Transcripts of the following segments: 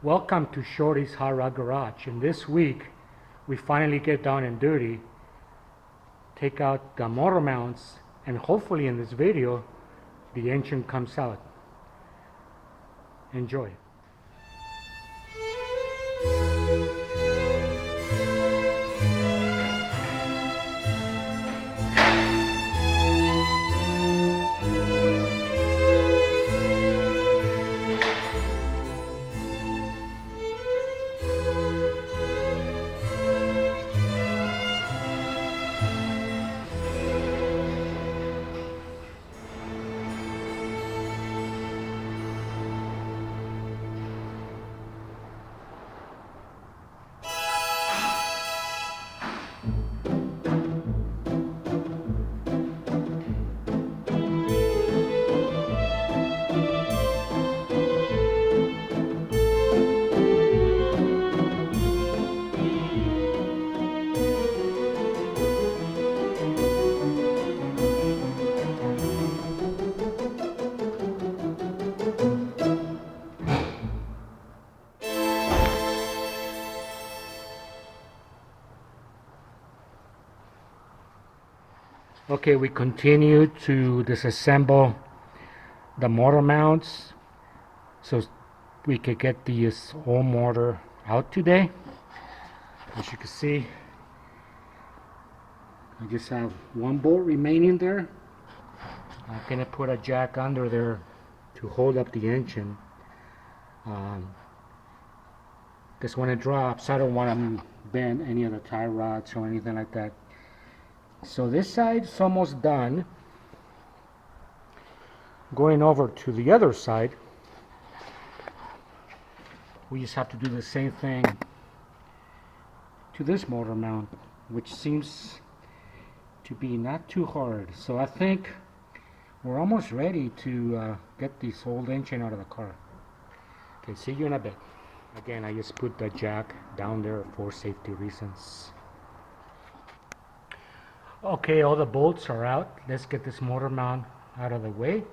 Welcome to Shorty's Hot Rod Garage. And this week, we finally get down and dirty, take out the motor mounts, and hopefully in this video, the engine comes out. Enjoy. Okay, we continue to disassemble the motor mounts so we could get this whole motor out today. As you can see, I just have one bolt remaining there. I'm gonna put a jack under there to hold up the engine. Because when it drops, I don't want to bend any of the tie rods or anything like that. So this side's almost done. Going over to the other side, we just have to do the same thing to this motor mount, which seems to be not too hard. So I think we're almost ready to get this old engine out of the car. Okay, see you in a bit. Again, I just put the jack down there for safety reasons. Okay, all the bolts are out. Let's get this motor mount out of the way.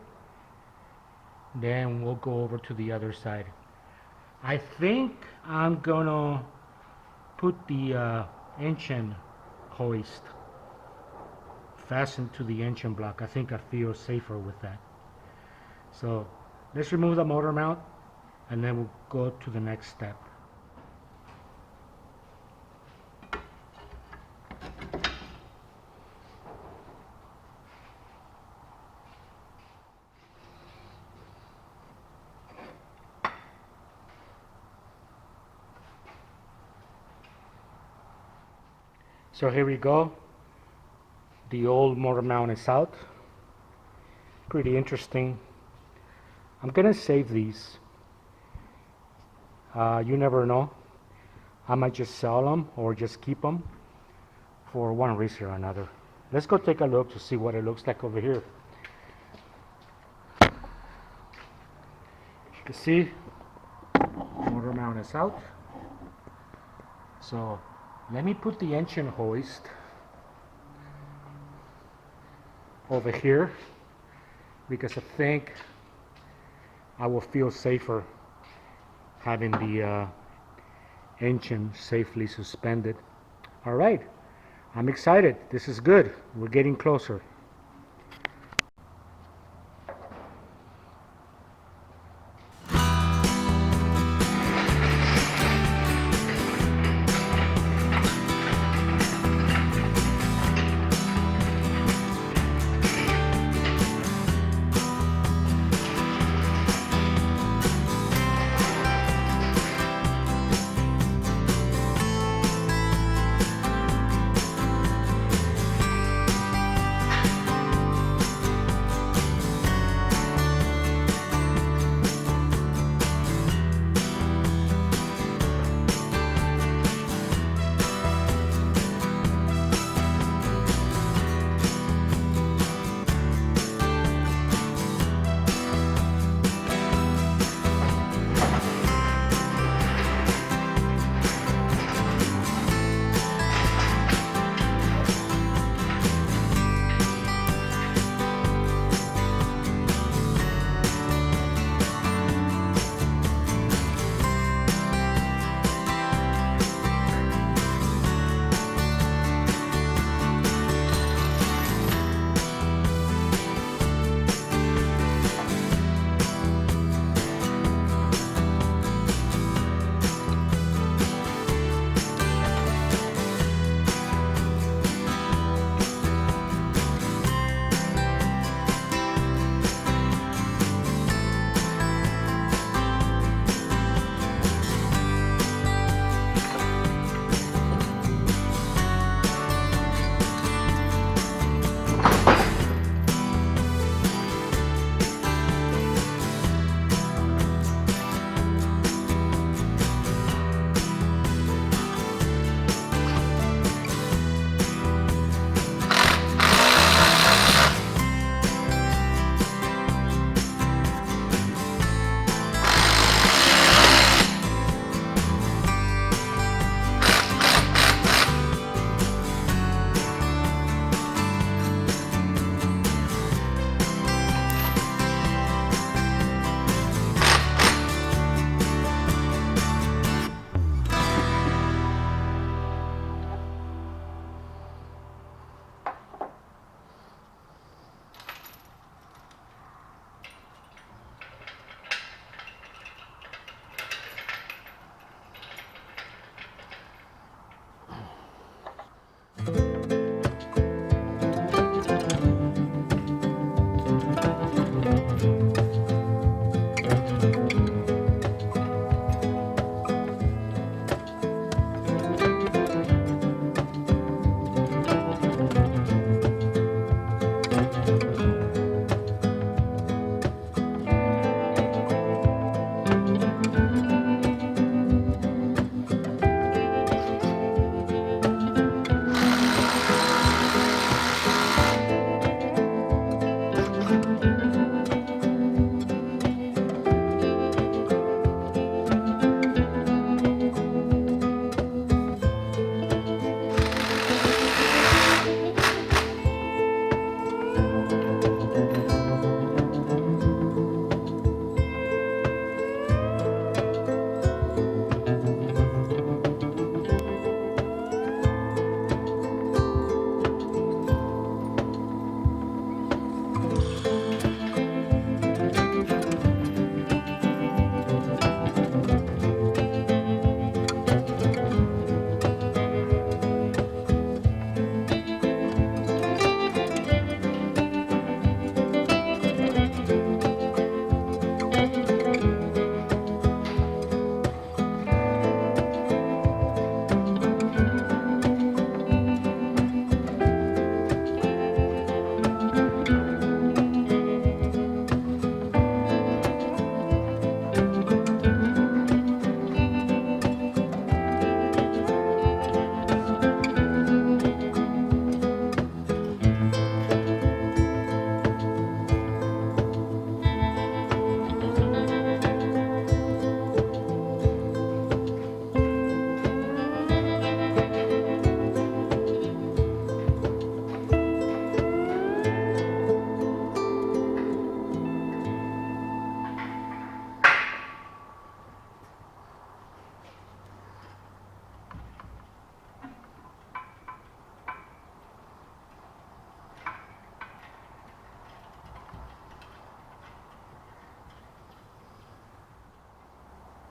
Then we'll go over to the other side. I think I'm gonna put the engine hoist fastened to the engine block. I think I feel safer with that. So let's remove the motor mount and then we'll go to the next step. So here we go. The old motor mount is out. Pretty interesting. I'm gonna save these. You never know. I might just sell them or just keep them for one reason or another. Let's go take a look to see what it looks like over here. You can see motor mount is out. So let me put the engine hoist over here because I think I will feel safer having the engine safely suspended. All right, I'm excited. This is good. We're getting closer.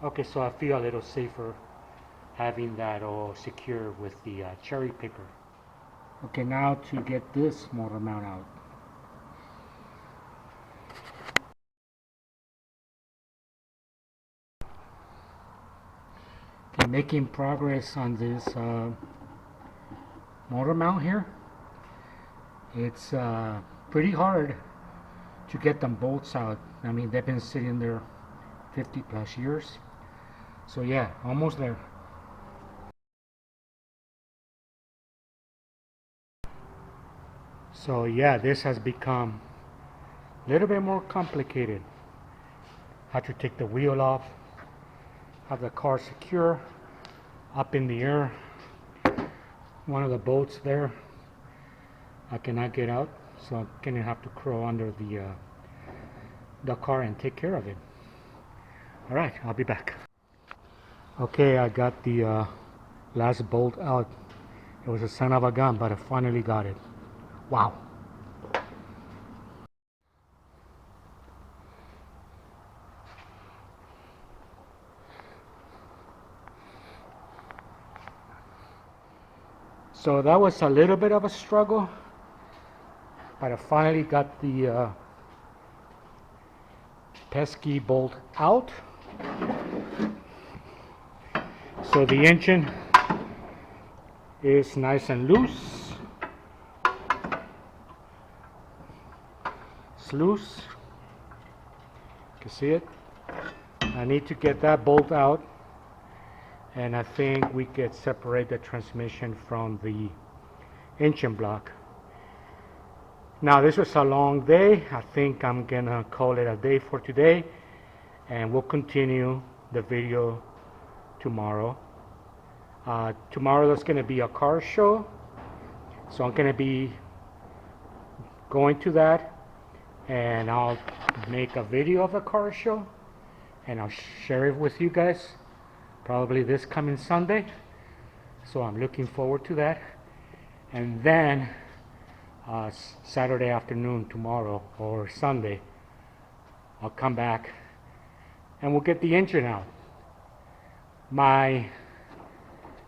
Okay, so I feel a little safer having that all secure with the cherry picker. Okay, now to get this motor mount out. Okay, making progress on this motor mount here. It's pretty hard to get them bolts out. I mean, they've been sitting there 50 plus years. So yeah, almost there. So yeah, this has become a little bit more complicated. Have to take the wheel off, have the car secure, up in the air. One of the bolts there, I cannot get out, so I'm gonna have to crawl under the car and take care of it. All right, I'll be back. Okay, I got the last bolt out. It was a son of a gun, but I finally got it. Wow. So that was a little bit of a struggle, but I finally got the pesky bolt out. So the engine is nice and loose. It's loose. You can see it. I need to get that bolt out, and I think we could separate the transmission from the engine block. Now this was a long day. I think I'm gonna call it a day for today, and we'll continue the video tomorrow. Tomorrow there's gonna be a car show, so I'm gonna be going to that, and I'll make a video of the car show and I'll share it with you guys probably this coming Sunday. So I'm looking forward to that. And then Saturday afternoon, tomorrow or Sunday, I'll come back and we'll get the engine out. My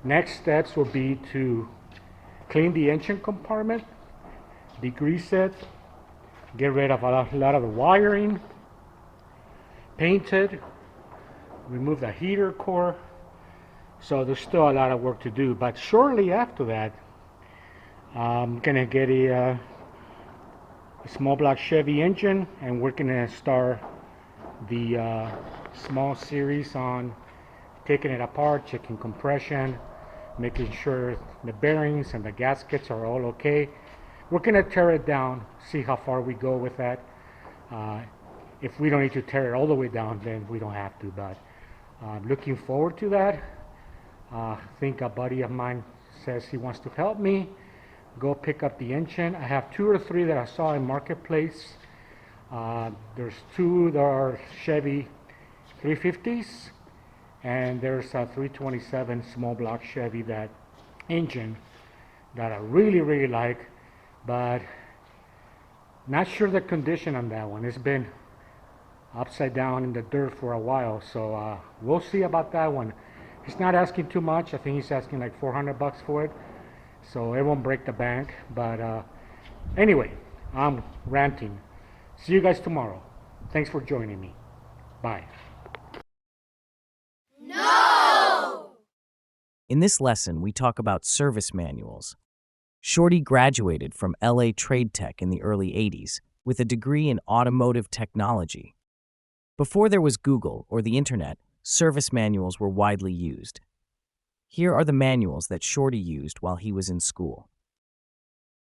next steps will be to clean the engine compartment, degrease it, get rid of a lot of the wiring, paint it, remove the heater core. So there's still a lot of work to do, but shortly after that I'm gonna get a small block Chevy engine, and we're gonna start the small series on taking it apart, checking compression, making sure the bearings and the gaskets are all okay. We're gonna tear it down, see how far we go with that. If we don't need to tear it all the way down, then we don't have to, but looking forward to that. I think a buddy of mine says he wants to help me go pick up the engine. I have 2 or 3 that I saw in Marketplace. There's 2 that are Chevy 350s, and there's a 327 small block Chevy, that engine that I really like, but not sure the condition on that one. It's been upside down in the dirt for a while, so we'll see about that one. He's not asking too much. I think he's asking like $400 for it, so it won't break the bank. But anyway, I'm ranting. See you guys tomorrow. Thanks for joining me. Bye. No! In this lesson, we talk about service manuals. Shorty graduated from LA Trade Tech in the early 80s with a degree in automotive technology. Before there was Google or the internet, service manuals were widely used. Here are the manuals that Shorty used while he was in school.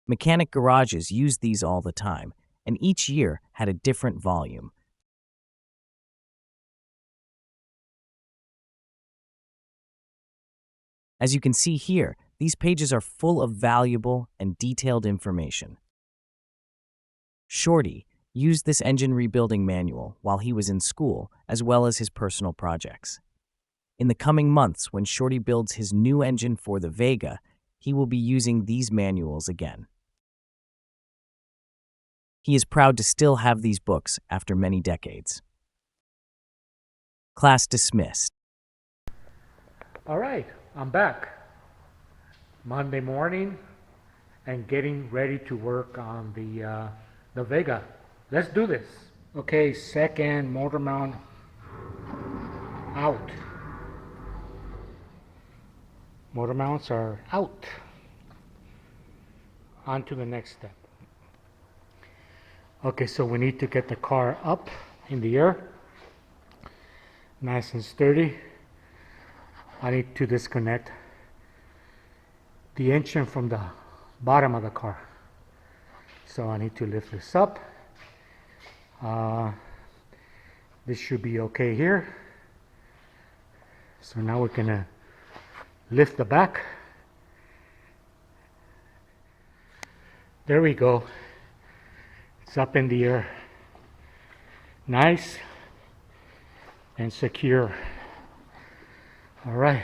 Mechanic garages used these all the time, and each year had a different volume. As you can see here, these pages are full of valuable and detailed information. Shorty used this engine rebuilding manual while he was in school, as well as his personal projects. In the coming months, when Shorty builds his new engine for the Vega, he will be using these manuals again. He is proud to still have these books after many decades. Class dismissed. All right, I'm back. Monday morning and getting ready to work on the Vega. Let's do this. Okay, second motor mount out. Motor mounts are out. On to the next step. Okay, so we need to get the car up in the air, nice and sturdy. I need to disconnect the engine from the bottom of the car. So I need to lift this up. This should be okay here. So now we're gonna lift the back. There we go. It's up in the air. Nice and secure. All right.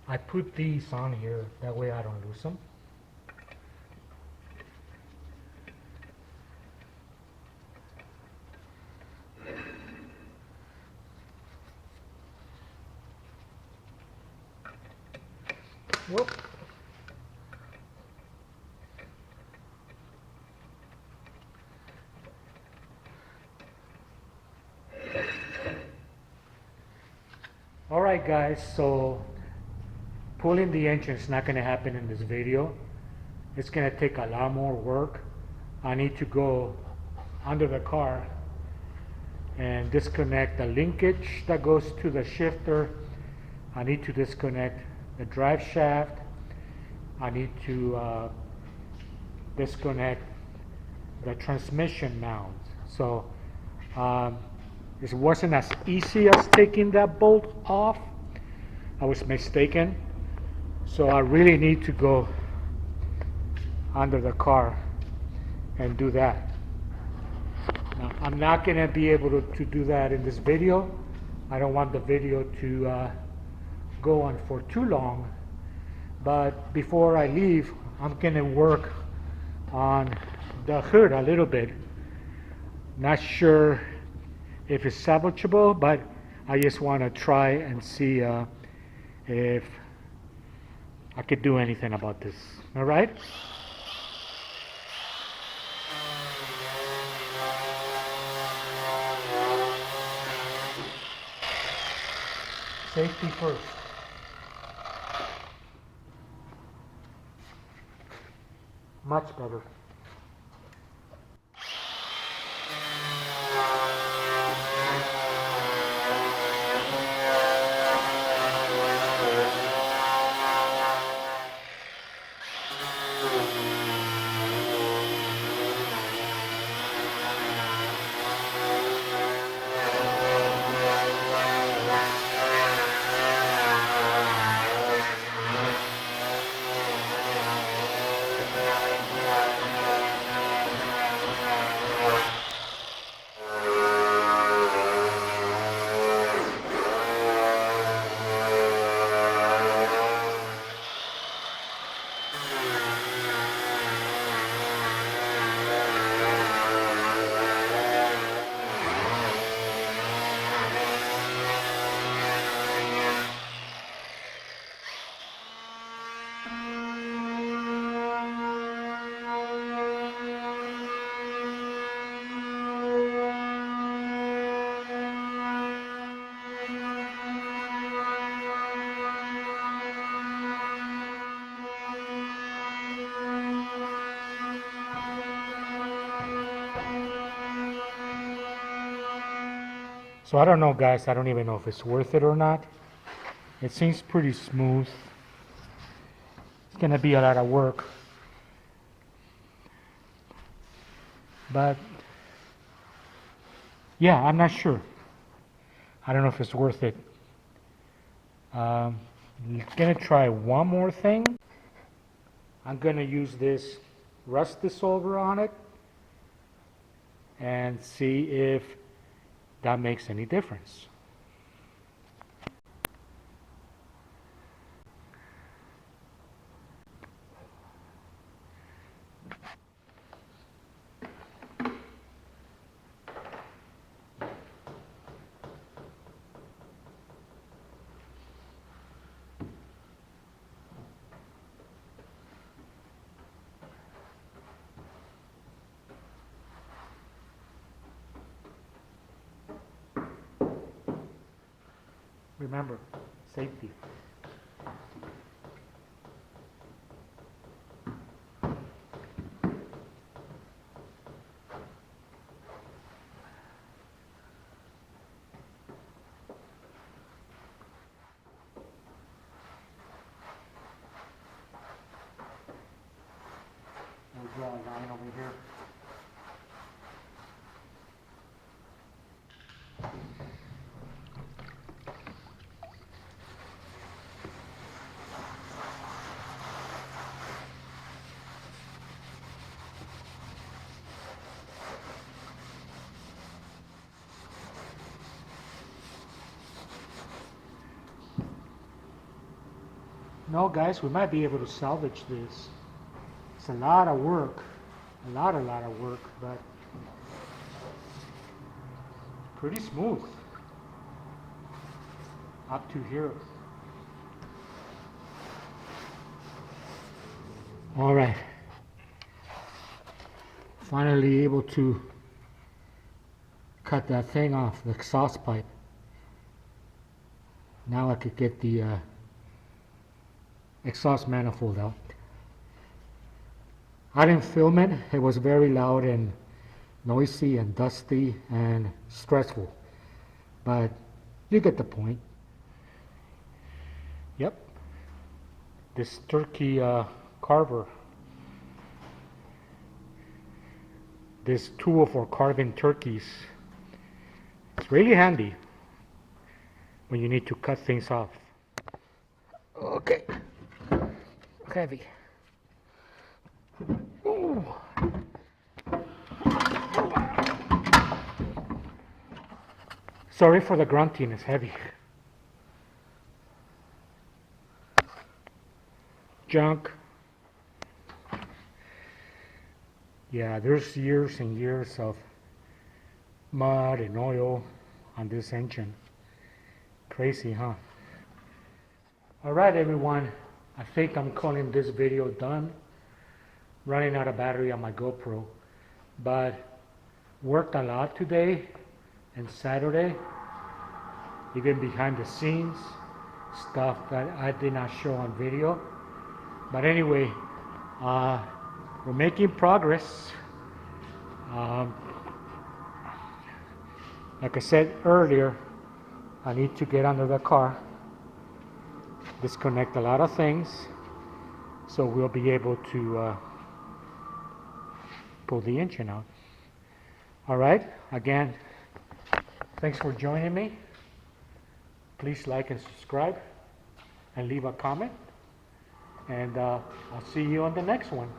I put these on here, that way I don't lose them. Whoop. All right, guys, so pulling the engine is not going to happen in this video. It's going to take a lot more work. I need to go under the car and disconnect the linkage that goes to the shifter. I need to disconnect the drive shaft. I need to disconnect the transmission mount. So it wasn't as easy as taking that bolt off. I was mistaken. So I really need to go under the car and do that. Now, I'm not going to be able to do that in this video. I don't want the video to go on for too long. But before I leave, I'm going to work on the hood a little bit. Not sure if it's salvageable, but I just want to try and see if I could do anything about this. All right? Safety first. Much better. So I don't know, guys. I don't even know if it's worth it or not. It seems pretty smooth. It's gonna be a lot of work, but yeah, I'm not sure. I don't know if it's worth it. I'm gonna try one more thing. I'm gonna use this rust dissolver on it and see if that makes any difference. Remember, safety. We'll draw a line over here. No, guys, we might be able to salvage this. It's a lot of work, a lot of work, but pretty smooth up to here. All right, finally able to cut that thing off, the exhaust pipe. Now I could get the exhaust manifold out. I didn't film it. It was very loud and noisy and dusty and stressful, but you get the point. Yep, this turkey carver, this tool for carving turkeys, it's really handy when you need to cut things off. Okay, heavy. Ooh. Sorry for the grunting, it's heavy. Junk. Yeah, there's years and years of mud and oil on this engine. Crazy, huh? Alright everyone, I think I'm calling this video done. Running out of battery on my GoPro, but worked a lot today and Saturday, even behind the scenes stuff that I did not show on video. But anyway, we're making progress. Like I said earlier, I need to get under the car, disconnect a lot of things, so we'll be able to pull the engine out. All right, again, thanks for joining me. Please like and subscribe and leave a comment, and I'll see you on the next one.